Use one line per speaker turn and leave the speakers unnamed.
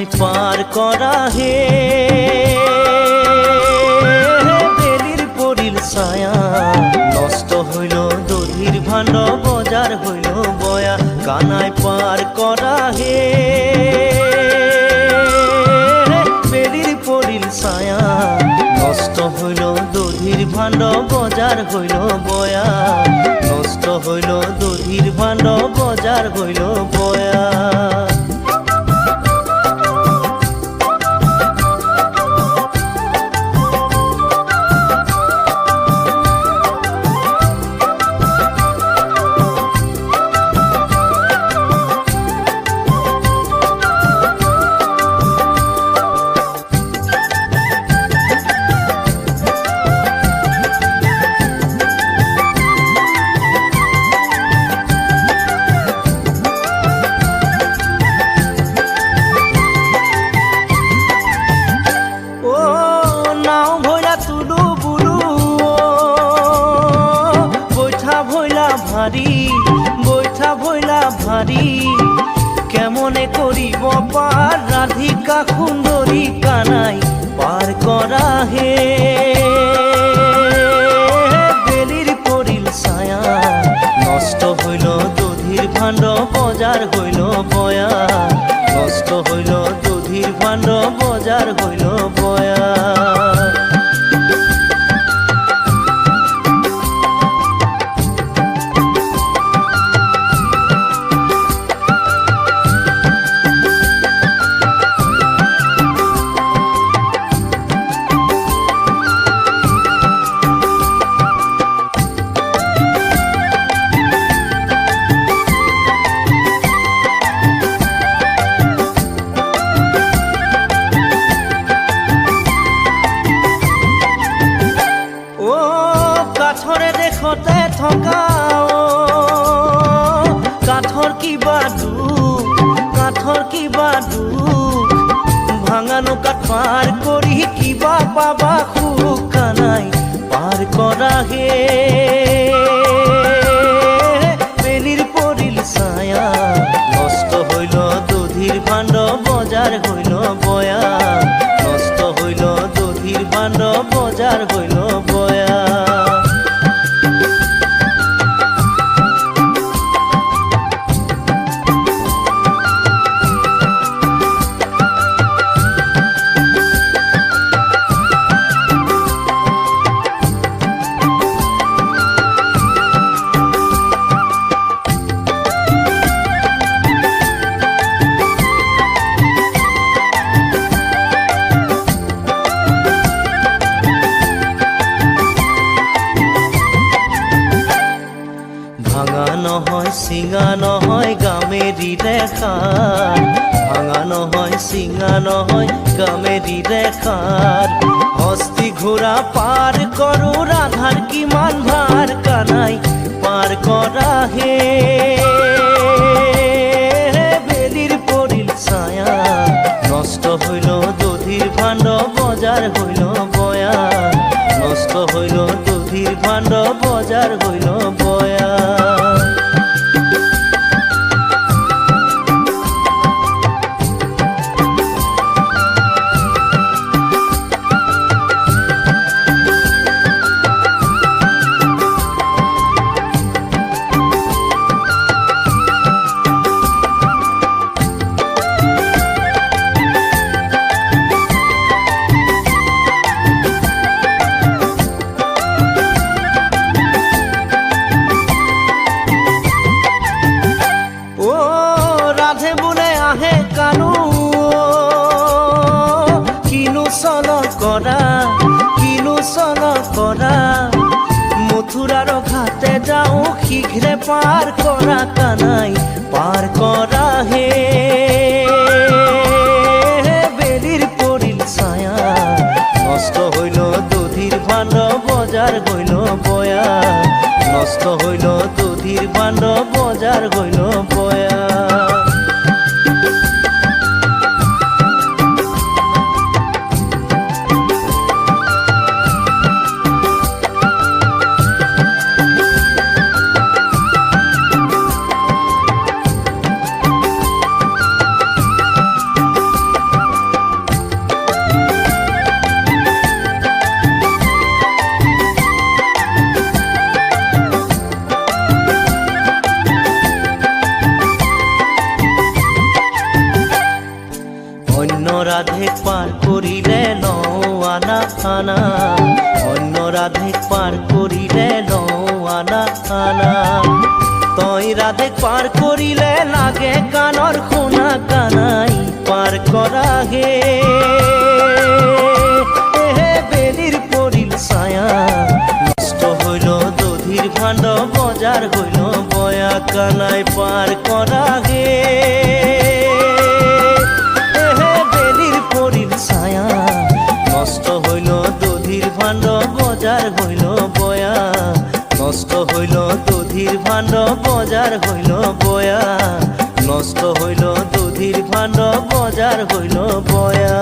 কানাই পার করা হে বেলির পরিল ছায়া নষ্ট হইল দধির ভাণ্ড বজার হইল বয়া কানাই পার করা হে বেলির পরিল ছায়া নষ্ট হইল দধির ভাণ্ড বজার হইল বয়া নষ্ট হইল দধির ভাণ্ড বজার হইল বয়া বৈঠা ভইলা ভারী কেমনে করিব পার রাধিকা সুন্দরী কানাই পার করা হে বেলির পরিল ছায়া নষ্ট হইল দধির ভাণ্ড বজার হইল বয়া নষ্ট হইল দধির ভাণ্ড বজার হইল বয়া দেখতে থকা কাঠৰ কিবা দুখ ভাঙানো কাঠ পাৰ কৰি কিবা পাবা সুখ কানাই পাৰ কৰা হে বেলিৰ পৰিল ছায়া নষ্ট হইল দধিৰ ভাণ্ড বজাৰ হইল বয়া নষ্ট হইল দধিৰ ভাণ্ড বজাৰ হইল বয়া ভাঙা নহয় চিঙা নহয় গামেৰি দেখাৰ ভাঙা নহয় চিঙা নহয় গামেৰি দেখাৰ হস্তি ঘোৰা পাৰ কৰো ৰাধাৰ কিমান ভাৰ কানাই পাৰ কৰা হে বেলিৰ পৰিল ছায়া নষ্ট হইল দধিৰ ভাণ্ড বজাৰ হইল বয়া নষ্ট হইল দধিৰ ভাণ্ড বজাৰ হইল বয়া কিনো চল কৰা মথুৰাৰ ঘাটে যাওঁ শীঘ্ৰে পাৰ কৰা কানাই পাৰ কৰা হে বেলিৰ পৰিল ছায়া নষ্ট হইল দধিৰ ভাণ্ড বজাৰ হইল বয়া নষ্ট হইল দধিৰ ভাণ্ড বজাৰ হইল বয়া অন্য রাধে পার করিলে নও আনা খানা, অন্য রাধে পার করিলে নও আনা খানা। তই রাধে পার করিলে লাগে কানর খুনা, কানাই পার করা গে। বেলির পরিল ছায়া নষ্ট হইল দধির ভাণ্ড, বজার হইল বয়া, কানাই পার করা গে। বেলির পরিল ছায়া নষ্ট হইল দধির ভাণ্ড, বজার হইল বয়া, নষ্ট হইল দধির ভাণ্ড, বজার হইল বয়া, নষ্ট হইল দধির ভাণ্ড, বজার হইল বয়া।